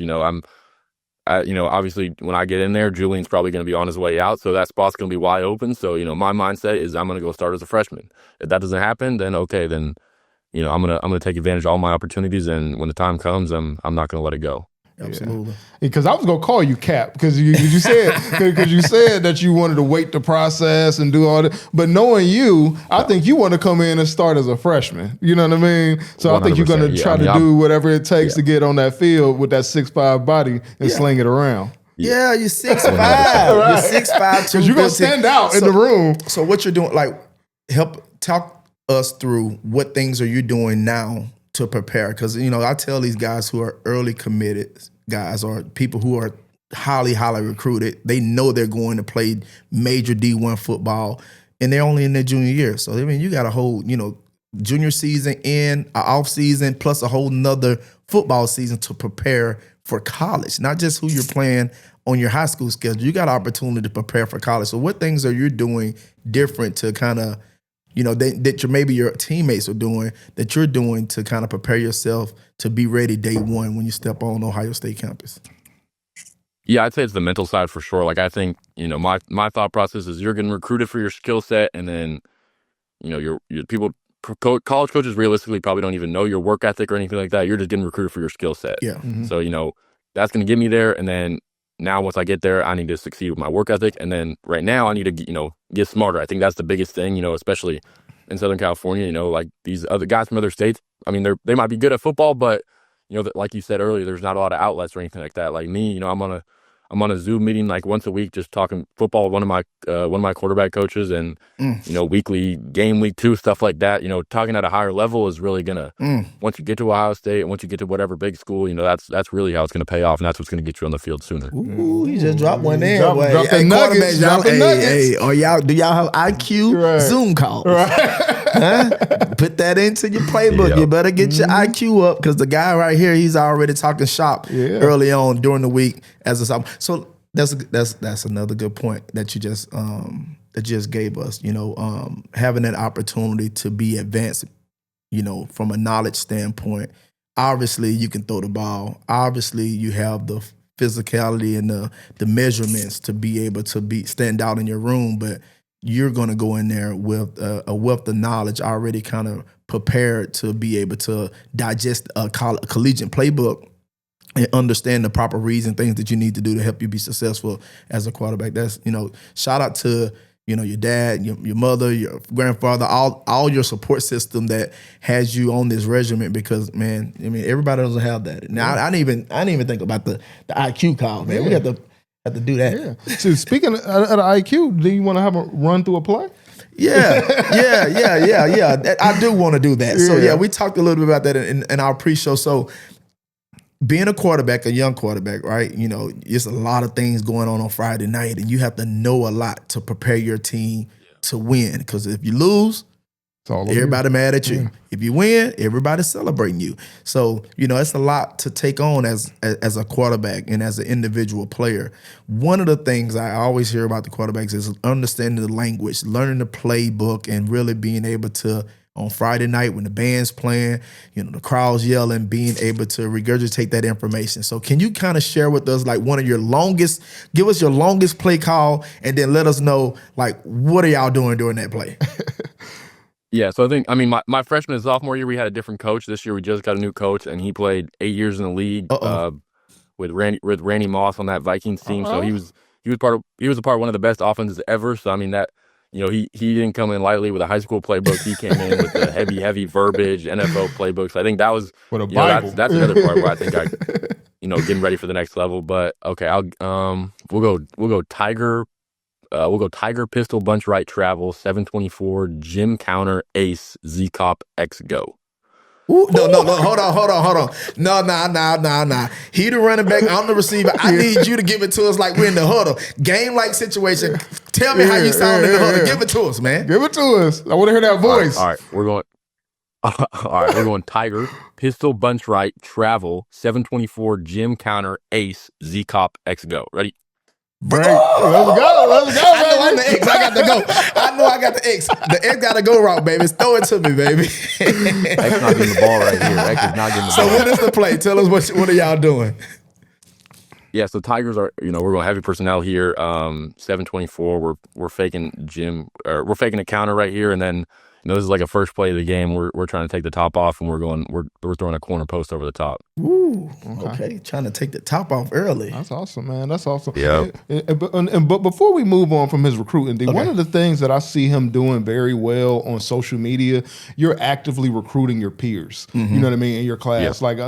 Obviously when I get in there, Julian's probably going to be on his way out. So that spot's going to be wide open. So, my mindset is I'm going to go start as a freshman. If that doesn't happen, then okay, then, I'm going to take advantage of all my opportunities. And when the time comes, I'm not going to let it go. Absolutely. Because I was gonna call you Cap because you said that you wanted to wait the process and do all that. But knowing you, I think you want to come in and start as a freshman. You know what I mean? So I think you're gonna try to do whatever it takes to get on that field with that 6'5" body and sling it around. Yeah, you're 6'5". Right. You're 6'5", because you're gonna stand out in the room. So what you're doing, like, talk us through what things are you doing now to prepare? Because I tell these guys who are early committed guys or people who are highly recruited, they know they're going to play major D1 football, and they're only in their junior year. So I mean, you got a whole junior season and an off season plus a whole nother football season to prepare for college. Not just who you're playing on your high school schedule. You got an opportunity to prepare for college. So what things are you doing different to kind of that maybe your teammates are doing that you're doing to kind of prepare yourself to be ready day one when you step on Ohio State campus? Yeah, I'd say it's the mental side for sure. Like, I think, my thought process is you're getting recruited for your skill set, and then, your people, college coaches realistically probably don't even know your work ethic or anything like that. You're just getting recruited for your skill set. Yeah. Mm-hmm. So, that's going to get me there, and then now once I get there, I need to succeed with my work ethic, and then right now I need to, get smarter. I think that's the biggest thing, especially in Southern California, like these other guys from other states. I mean, they might be good at football, but like you said earlier, there's not a lot of outlets or anything like that. Like me, I'm on a Zoom meeting like once a week, just talking football with one of my quarterback coaches, and weekly game week 2 stuff like that. Talking at a higher level is really gonna once you get to Ohio State and once you get to whatever big school, that's really how it's gonna pay off, and that's what's gonna get you on the field sooner. Ooh, you just dropped one in. Drop the nuggets. Hey, do y'all have IQ Zoom calls? Right. Huh? Put that into your playbook. Yep. You better get your IQ up, because the guy right here, he's already talking shop early on during the week as a sophomore. So that's another good point that you just gave us. Having that opportunity to be advanced, from a knowledge standpoint. Obviously, you can throw the ball. Obviously, you have the physicality and the measurements to be able to stand out in your room, but you're going to go in there with a wealth of knowledge already kind of prepared to be able to digest a collegiate playbook and understand the proper reads and things that you need to do to help you be successful as a quarterback. That's, shout out to, your dad, your mother, your grandfather, all your support system that has you on this regimen, because, man, I mean, everybody doesn't have that. Now, I didn't even think about the IQ call, man. We have to do that. Yeah. So speaking of the IQ, do you want to have a run through a play? Yeah. I do want to do that. So we talked a little bit about that in our pre-show. So being a quarterback, a young quarterback, right? There's a lot of things going on Friday night, and you have to know a lot to prepare your team to win. Because if you lose, everybody mad at you. Yeah. If you win, everybody's celebrating you. So, it's a lot to take on as a quarterback and as an individual player. One of the things I always hear about the quarterbacks is understanding the language, learning the playbook, and really being able to, on Friday night when the band's playing, the crowd's yelling, being able to regurgitate that information. So can you kind of share with us, like, give us your longest play call, and then let us know, like, what are y'all doing during that play? Yeah, so I think, my freshman and sophomore year, we had a different coach. This year, we just got a new coach, and he played 8 years in the league with Randy Moss on that Vikings team. So he was a part of one of the best offenses ever. So, that, he didn't come in lightly with a high school playbook. He came in with the heavy verbiage, NFL playbooks. I think that was, With a Bible. That's another part where I think getting ready for the next level. But okay, we'll go Tiger. We'll go Tiger, Pistol, Bunch, Right, Travel, 724, Gym Counter, Ace, Z-Cop, X, Go. Ooh, no, hold on. No. He the running back, I'm the receiver. I need you to give it to us like we're in the huddle. Game-like situation. Tell me how you sound in the huddle. Give it to us, man. Give it to us. I want to hear that voice. All right, we're going Tiger, Pistol, Bunch, Right, Travel, 724, Gym Counter, Ace, Z-Cop, X, Go. Ready? Break. Let's go, I know I'm the X. I got to go. I know I got the X. The X got to go route, baby. Throw it to me, baby. X not getting the ball right here. X is not getting the So ball. what is the play? Tell us what are y'all doing? Yeah, so Tigers are, we're going heavy personnel here. 724. We're faking we're faking a counter right here, and then this is like a first play of the game. We're trying to take the top off, and we're throwing a corner post over the top. Ooh, okay. Trying to take the top off early. That's awesome, man. That's awesome. Yeah. But before we move on from his recruiting, one of the things that I see him doing very well on social media, you're actively recruiting your peers. You know what I mean, in your class. Yeah. Like,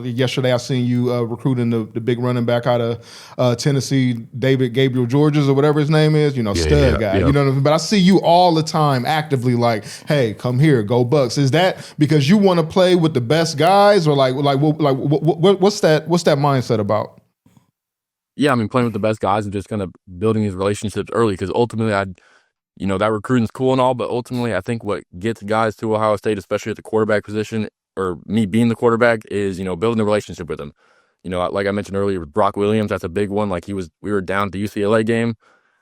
yesterday I seen you recruiting the big running back out of Tennessee, David Gabriel Georges or whatever his name is. Stud guy. Yeah. You know what I mean. But I see you all the time actively like, hey, come here, go Bucks. Is that because you want to play with the best guys, or what's that mindset about? Yeah, I mean, playing with the best guys and just kind of building these relationships early, because ultimately, that recruiting's cool and all, but ultimately, I think what gets guys to Ohio State, especially at the quarterback position, or me being the quarterback, is building the relationship with them. Like I mentioned earlier with Brock Williams, that's a big one. Like we were down at the UCLA game.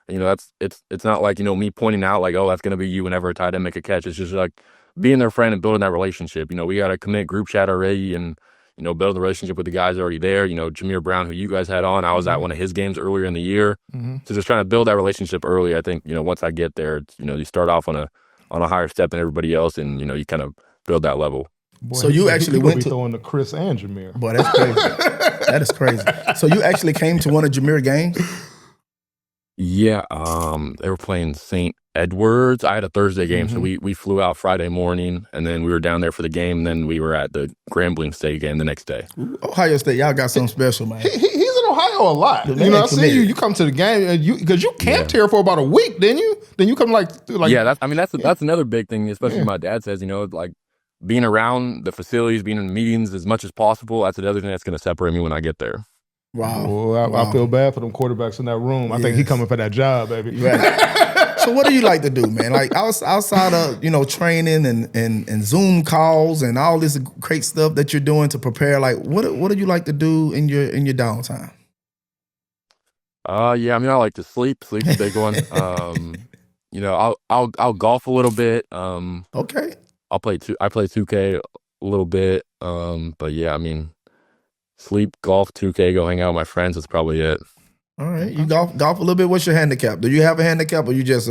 It's not like me pointing out like, oh, that's gonna be you whenever a tight end make a catch. It's just like being their friend and building that relationship. We got a commit group chat already, and building the relationship with the guys already there. Jameer Brown, who you guys had on, I was at one of his games earlier in the year. So just trying to build that relationship early. I think once I get there, it's, you start off on a higher step than everybody else, and you kind of build that level. Boy, so you actually went to throwing to Chris and Jameer. Boy, that's crazy. That is crazy. So you actually came to one of Jameer games? Yeah, they were playing St. Edwards. I had a Thursday game, so we flew out Friday morning, and then we were down there for the game, and then we were at the Grambling State game the next day. Ohio State, y'all got something special, man. He's in Ohio a lot. I see you come to the game, because you camped here for about a week, didn't you? Then you come like yeah. That's another big thing, especially my dad says. Like being around the facilities, being in meetings as much as possible. That's another thing that's going to separate me when I get there. Wow. Well, I feel bad for them quarterbacks in that room. I think he coming for that job, baby. Right. So what do you like to do, man? Like outside of training and Zoom calls and all this great stuff that you're doing to prepare, like what do you like to do in your downtime? Yeah, I mean, I like to sleep. Sleep's a big one. I'll golf a little bit. Okay. I play 2K a little bit. But yeah, I mean, sleep, golf, 2K, go hang out with my friends. That's probably it. All right. You golf a little bit. What's your handicap? Do you have a handicap, or you just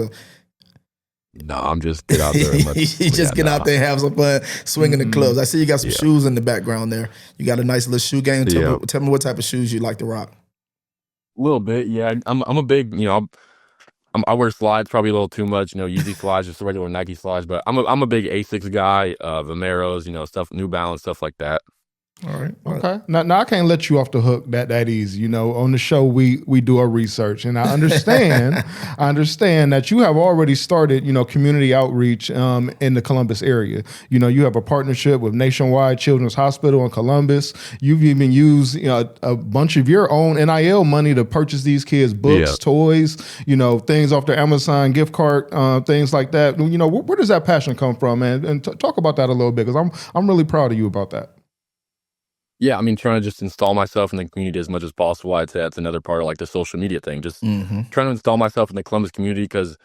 No, I'm just get out there. And get out there and have some fun swinging the clubs. I see you got some shoes in the background there. You got a nice little shoe game. Tell me what type of shoes you like to rock. A little bit, yeah. I'm a big, I wear slides probably a little too much. Yeezy slides, just the regular Nike slides. But I'm a big Asics guy, Vomeros, stuff, New Balance, stuff like that. All right. Okay. Now I can't let you off the hook that easy. On the show we do our research, and I understand that you have already started, community outreach in the Columbus area. You have a partnership with Nationwide Children's Hospital in Columbus. You've even used a bunch of your own NIL money to purchase these kids books, toys, things off their Amazon gift card, things like that. Where does that passion come from, man? And talk about that a little bit, because I'm really proud of you about that. Yeah, I mean, trying to just install myself in the community as much as possible. I'd say that's another part of like the social media thing. Just trying to install myself in the Columbus community, because,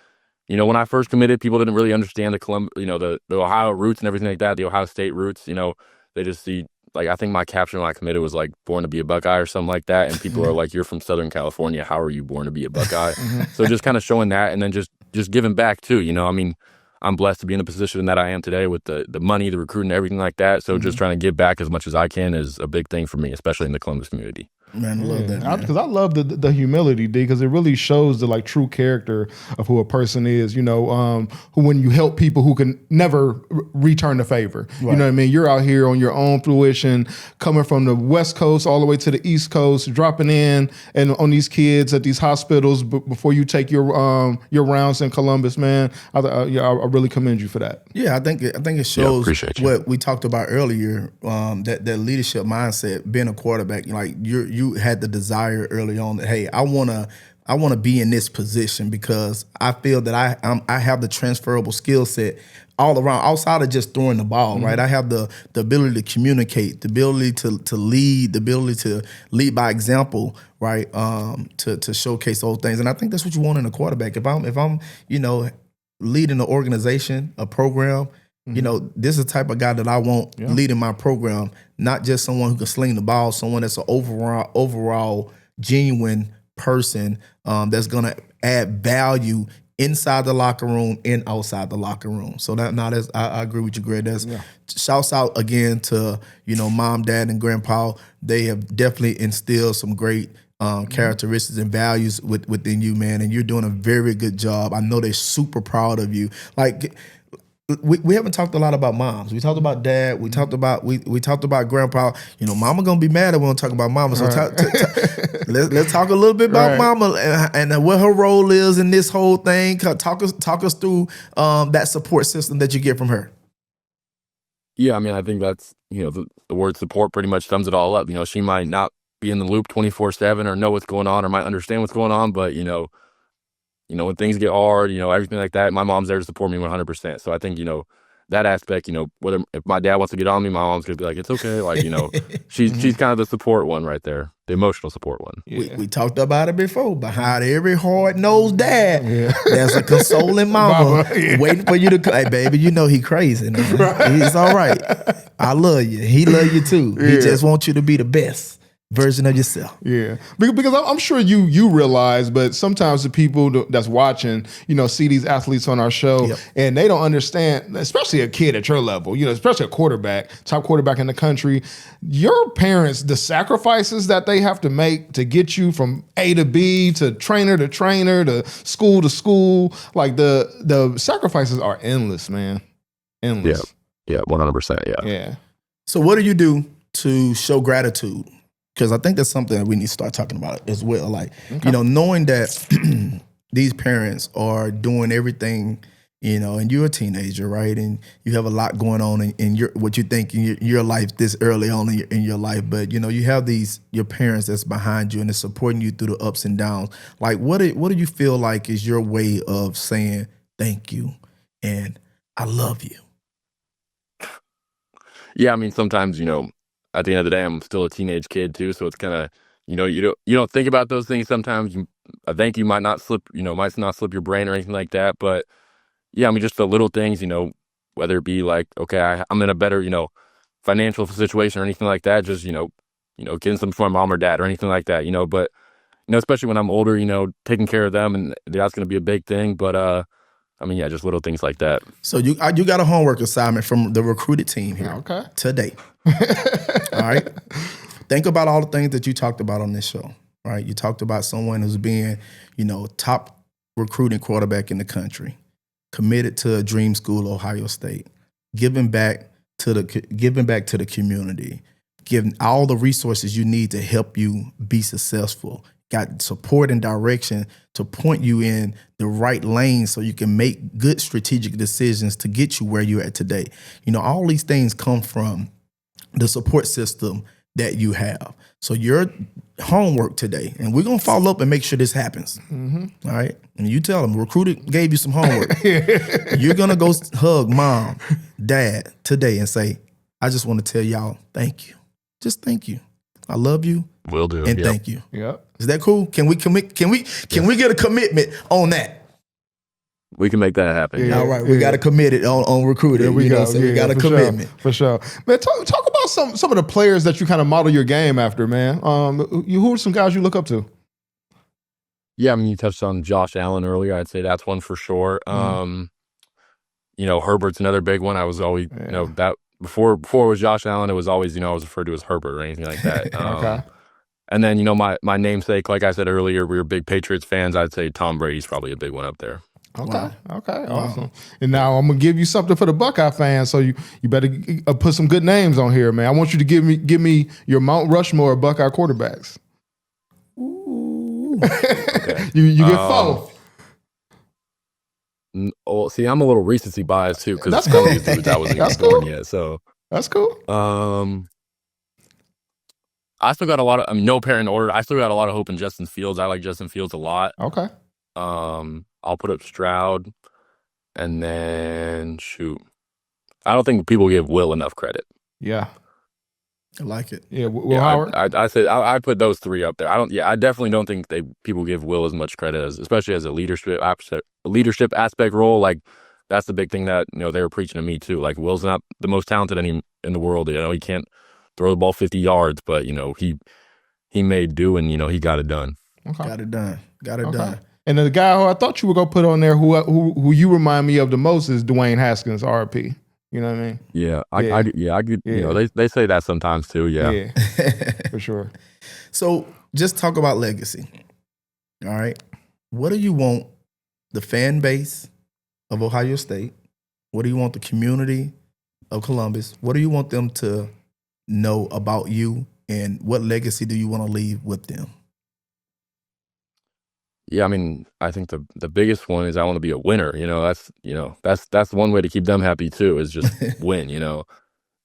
when I first committed, people didn't really understand the Ohio roots and everything like that, the Ohio State roots. They just see, like, I think my caption when I committed was like "born to be a Buckeye" or something like that, and people are like, "You're from Southern California. How are you born to be a Buckeye?" So just kind of showing that, and then just giving back too. I mean, I'm blessed to be in the position that I am today with the money, the recruiting, everything like that. So just trying to give back as much as I can is a big thing for me, especially in the Columbus community. Man, I love that, man. Because I love the humility, D, because it really shows the like true character of who a person is. You know, who when you help people who can never return the favor. Right. You know what I mean? You're out here on your own fruition, coming from the West Coast all the way to the East Coast, dropping in and on these kids at these hospitals before you take your rounds in Columbus, man. I really commend you for that. Yeah, I think it shows appreciate you. what we talked about earlier. That leadership mindset, being a quarterback, like you had the desire early on that, hey, I wanna be in this position because I feel that I have the transferable skill set all around, outside of just throwing the ball, right? I have the ability to communicate, the ability to lead, the ability to lead by example, right? To showcase those things, and I think that's what you want in a quarterback. If I'm leading an organization, a program. This is the type of guy that I want leading my program, not just someone who can sling the ball, someone that's an overall genuine person that's going to add value inside the locker room and outside the locker room. So I agree with you, Greg. Shouts out again to, mom, dad, and grandpa. They have definitely instilled some great characteristics and values within you, man, and you're doing a very good job. I know they're super proud of you. Like, we haven't talked a lot about moms. We talked about dad. We talked about we talked about grandpa. Mama gonna be mad if we don't talk about mama. So let's talk a little bit about mama and what her role is in this whole thing. Talk us through that support system that you get from her. Yeah, I mean, I think that's the word support pretty much sums it all up. She might not be in the loop 24/7 or know what's going on or might understand what's going on, but when things get hard, everything like that, my mom's there to support me 100%. So I think, that aspect, whether if my dad wants to get on me, my mom's gonna be like, it's okay. Like, she's kind of the support one right there, the emotional support one. Yeah. We talked about it before. Behind every hard-nosed dad, there's a consoling mama waiting for you to, hey, baby, he crazy. He's all right. I love you. He love you too. He just wants you to be the best version of yourself. Yeah, because I'm sure you realize, but sometimes the people that's watching, see these athletes on our show and they don't understand, especially a kid at your level, especially a quarterback, top quarterback in the country. Your parents, the sacrifices that they have to make to get you from A to B to trainer to school, like the sacrifices are endless, man. Endless. Yeah, 100%. Yeah. So what do you do to show gratitude? Because I think that's something that we need to start talking about as well. Like, knowing that these parents are doing everything, and you're a teenager, right? And you have a lot going on in what you think in your life this early on in your life. But, you have your parents that's behind you and they're supporting you through the ups and downs. Like, what do you feel like is your way of saying thank you and I love you? Yeah, I mean, sometimes, at the end of the day, I'm still a teenage kid too, so it's kind of, you don't think about those things sometimes. I think you might not slip your brain or anything like that. But yeah, I mean, just the little things, whether it be like, okay, I'm in a better, financial situation or anything like that. Just getting something from my mom or dad or anything like that. But especially when I'm older, taking care of them, and that's going to be a big thing. But I mean, yeah, just little things like that. So you got a homework assignment from the recruited team here today. All right. Think about all the things that you talked about on this show, right? You talked about someone who's being, top recruiting quarterback in the country, committed to a dream school, Ohio State, giving back to the community, giving all the resources you need to help you be successful, got support and direction to point you in the right lane so you can make good strategic decisions to get you where you're at today. All these things come from the support system that you have. So your homework today, and we're going to follow up and make sure this happens. All right. And you tell them, recruiter gave you some homework. You're going to go hug mom, dad today and say, I just want to tell y'all, thank you. Just thank you. I love you. Will do. And thank you. Yep. Is that cool? Can we commit? Can we get a commitment on that? We can make that happen. Yeah. All right, we got to commit it on recruiting. There we go. So we got a commitment for sure. Man, talk about some of the players that you kind of model your game after, man. Who are some guys you look up to? Yeah, I mean, you touched on Josh Allen earlier. I'd say that's one for sure. Herbert's another big one. I was always, that before it was Josh Allen, it was always, I was referred to as Herbert or anything like that. Okay. And then, my namesake, like I said earlier, we were big Patriots fans. I'd say Tom Brady's probably a big one up there. Okay. Okay. Awesome. And now I'm gonna give you something for the Buckeye fans. So you better put some good names on here, man. I want you to give me your Mount Rushmore of Buckeye quarterbacks. Ooh. Okay. you get 4. Well, see, I'm a little recency biased too because some of these dudes I wasn't even born yet. So that's cool. I still got a lot of. No parent order. I still got a lot of hope in Justin Fields. I like Justin Fields a lot. Okay. I'll put up Stroud, and then shoot. I don't think people give Will enough credit. Yeah. I like it. Yeah, Will Howard. I said I put those 3 up there. I definitely don't think people give Will as much credit especially as a leadership aspect role. Like that's the big thing that they were preaching to me too. Like Will's not the most talented in the world. He can't throw the ball 50 yards, but he made do and he got it done. Okay. Got it done. And the guy who I thought you were gonna put on there, who you remind me of the most, is Dwayne Haskins, RP. You know what I mean? Yeah, I could. They say that sometimes too. Yeah, for sure. So just talk about legacy. All right, what do you want the fan base of Ohio State? What do you want the community of Columbus? What do you want them to know about you, and what legacy do you want to leave with them? Yeah, I mean, I think the biggest one is I want to be a winner. That's one way to keep them happy too, is just win.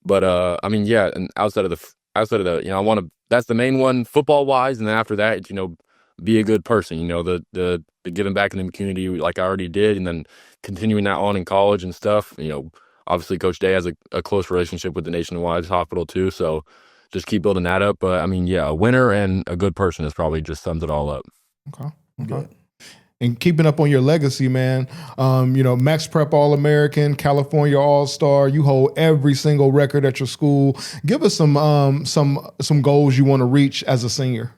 But I mean, yeah, and outside of the, I want to. That's the main one football wise, and then after that, be a good person. The giving back in the community like I already did, and then continuing that on in college and stuff. Obviously, Coach Day has a close relationship with the Nationwide Hospital too, so just keep building that up. But I mean, yeah, a winner and a good person is probably just sums it all up. Okay. Good. And keeping up on your legacy, man. Max Prep All-American, California All-Star. You hold every single record at your school. Give us some goals you want to reach as a senior.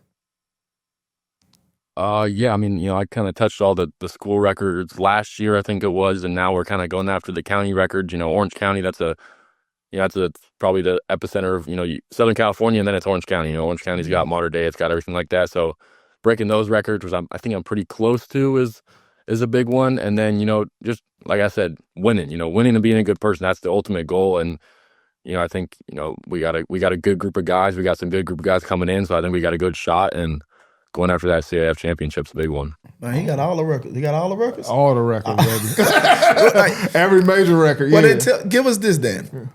Yeah, I mean, I kind of touched all the school records last year, I think it was, and now we're kind of going after the county records. Orange County, that's probably the epicenter of Southern California, and then it's Orange County. Orange County's got modern day, it's got everything like that. So breaking those records, which I think I'm pretty close to, is a big one. And then, just like I said, winning and being a good person, that's the ultimate goal. And, I think, we got a good group of guys. We got some good group of guys coming in. So I think we got a good shot, and going after that CAF championship's a big one. Man, he got all the records. He got all the records? All the records, baby. Every major record. Well, then give us this, Dan.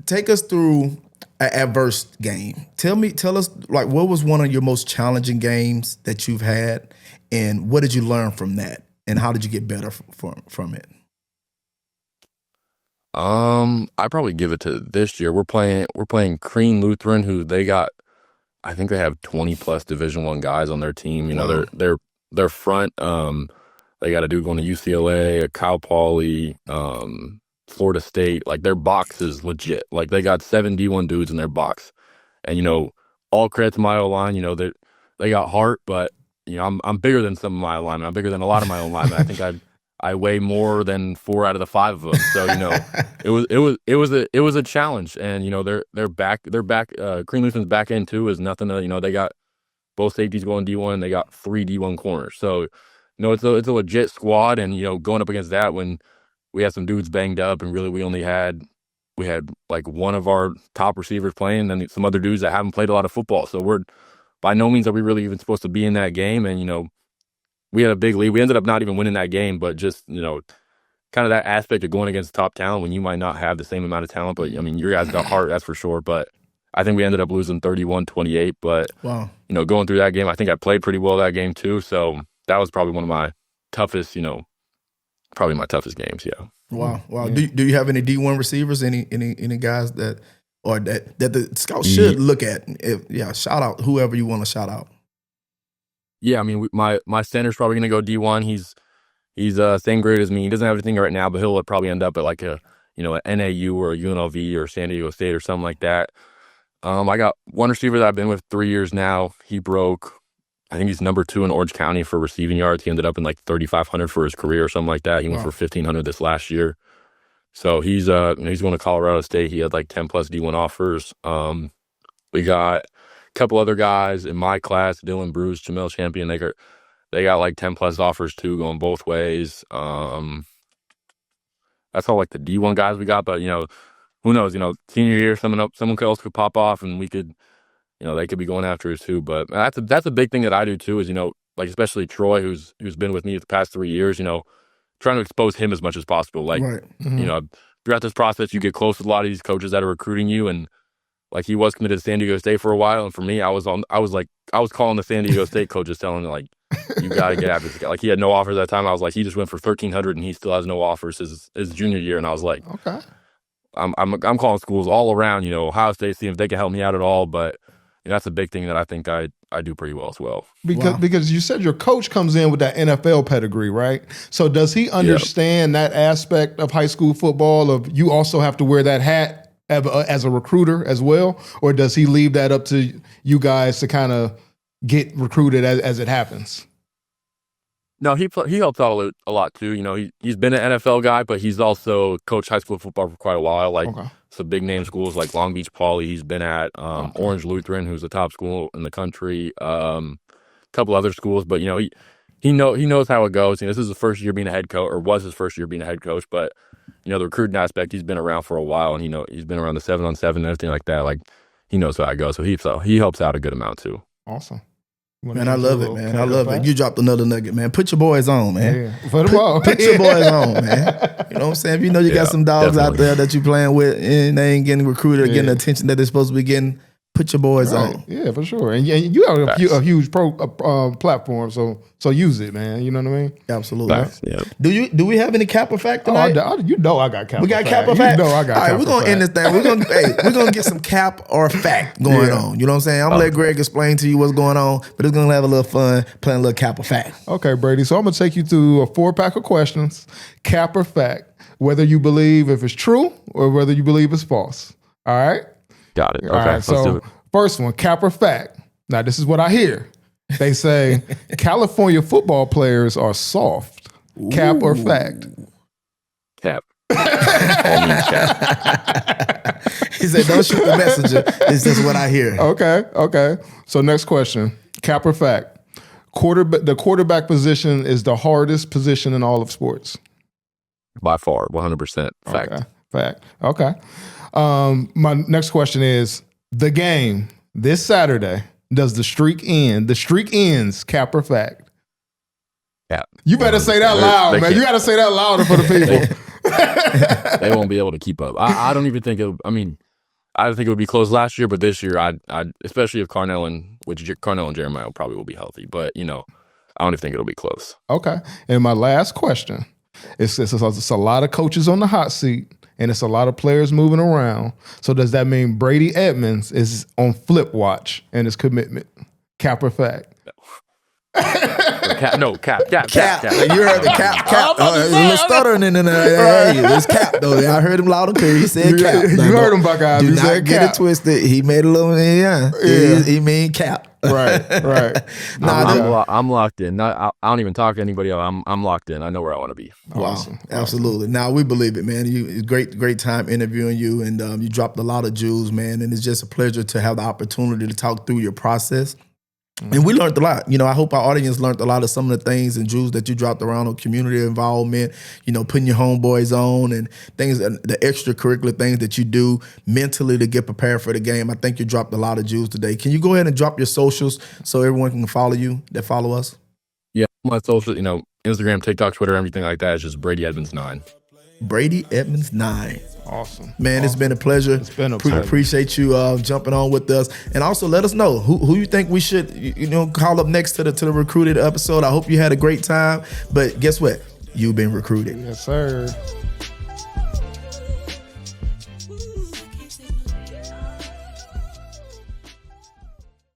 Take us through an adverse game. Tell us, like, what was one of your most challenging games that you've had, and what did you learn from that, and how did you get better from it? I probably give it to this year. We're playing Crean Lutheran, who I think they have 20 plus Division I guys on their team. Wow. They're front. They got a dude going to UCLA, a Cal Poly, Florida State. Like, their box is legit. Like, they got 7 D1 dudes in their box, and all credit to my O-line. They got heart, but I'm bigger than some of my linemen. I'm bigger than a lot of my own linemen. I think I weigh more than 4 out of the 5 of them. So it was a challenge, and they're back. Crean Lutheran's back end too is nothing. They got both safeties going D1. And they got 3 D1 corners. So it's a legit squad, and going up against that when we had some dudes banged up, and really we had like one of our top receivers playing, and then some other dudes that haven't played a lot of football. So we're by no means are we really even supposed to be in that game, and we had a big lead. We ended up not even winning that game, but just, kind of that aspect of going against top talent when you might not have the same amount of talent. But, I mean, your guys got heart, that's for sure. But I think we ended up losing 31-28. But, wow. Going through that game, I think I played pretty well that game too. So that was probably one of my toughest, probably my toughest games, yeah. Wow. Yeah. Do you have any D1 receivers, any guys that the scouts should look at? Shout out whoever you want to shout out. Yeah, I mean, my center's probably going to go D1. He's same grade as me. He doesn't have anything right now, but he'll probably end up at like an NAU or a UNLV or San Diego State or something like that. I got one receiver that I've been with 3 years now. He broke, I think he's number 2 in Orange County for receiving yards. He ended up in like 3,500 for his career or something like that. He went for 1,500 this last year. So he's going to Colorado State. He had like 10 plus D1 offers. We got couple other guys in my class, Dylan Bruce, Jamel Champion, they got like 10 plus offers too, going both ways. That's all like the D1 guys we got, but who knows? Senior year, someone else could pop off, and we could, they could be going after us too. But that's a big thing that I do too. Is like especially Troy, who's been with me the past 3 years. Trying to expose him as much as possible. Like, right. Throughout this process, you get close with a lot of these coaches that are recruiting you, and like he was committed to San Diego State for a while, and for me, I was calling the San Diego State coaches, telling them like, you got to get after this guy. Like he had no offers at that time. I was like, he just went for 1,300, and he still has no offers his junior year, and I was like, okay. I'm calling schools all around, Ohio State, see if they can help me out at all. But that's a big thing that I think I do pretty well as well. Because you said your coach comes in with that NFL pedigree, right? So does he understand that aspect of high school football of you also have to wear that hat as a recruiter as well? Or does he leave that up to you guys to kind of get recruited as it happens? No, he helps out a lot too. He's been an NFL guy, but he's also coached high school football for quite a while. Like some big name schools like Long Beach Poly, he's been at Orange Lutheran, who's the top school in the country. A couple other schools, but he knows how it goes. This is his first year being a head coach, or was his first year being a head coach. But the recruiting aspect, he's been around for a while, and he's been around the 7-on-7 and everything like that. Like he knows how it goes, so he helps out a good amount too. Awesome. Man, I love it, man. I love it. You dropped another nugget, man. Put your boys on, man. Yeah. Put your boys on, man. You know what I'm saying? If you know you got some dogs out there that you playing with and they ain't getting recruited or getting the attention that they're supposed to be getting, put your boys on. Yeah, for sure. And you have a huge platform, so use it, man. You know what I mean? Absolutely. Yeah. Do we have any Kappa fact tonight? I got Kappa. We got Kappa fact. I got. All right, we're gonna end this thing. We're gonna get some cap or fact going on. You know what I'm saying? I'm gonna let Greg explain to you what's going on, but it's gonna have a little fun playing a little Kappa fact. Okay, Brady. So I'm gonna take you through a 4-pack of questions, cap or fact, whether you believe if it's true or whether you believe it's false. All right. Got it. Okay, all right, let's do it. First one, cap or fact. Now, this is what I hear. They say California football players are soft. Cap or fact? Cap. He said, don't shoot the messenger. This is what I hear. Okay. So next question, cap or fact? The quarterback position is the hardest position in all of sports. By far, 100% fact. Okay, fact. Okay. My next question is, the game this Saturday, does the streak end? The streak ends, cap or fact? Cap. You better say that loud, man. You got to say that louder for the people. They won't be able to keep up. I don't even think I don't think it would be close last year, but this year, I especially if Carnell and Jeremiah probably will be healthy. But I don't even think it'll be close. Okay. And my last question is: it's a lot of coaches on the hot seat, and it's a lot of players moving around. So does that mean Brady Edmunds is on flip watch in his commitment? Cap or fact? No, cap. You heard the cap. He's stuttering in there. It's cap, though. I heard him loud and clear. He said cap. You heard him, Buckeyes. Do not get it twisted. He made a little, he mean cap. Right. I'm locked in. I don't even talk to anybody else. I'm locked in. I know where I want to be. Wow, awesome. Absolutely. Now we believe it, man. It's great time interviewing you, and you dropped a lot of jewels, man. And it's just a pleasure to have the opportunity to talk through your process. And we learned a lot. I hope our audience learned a lot of some of the things and jewels that you dropped around on community involvement, putting your homeboys on and things, the extracurricular things that you do mentally to get prepared for the game. I think you dropped a lot of jewels today. Can you go ahead and drop your socials so everyone can follow you that follow us? Yeah, my socials, Instagram, TikTok, Twitter, everything like that is just Brady Edmunds 9. Brady Edmunds 9. Awesome. Man, It's been a pleasure. It's been a pleasure. Appreciate you jumping on with us. And also let us know who you think we should call up next to the recruited episode. I hope you had a great time. But guess what? You've been recruited. Yes, sir.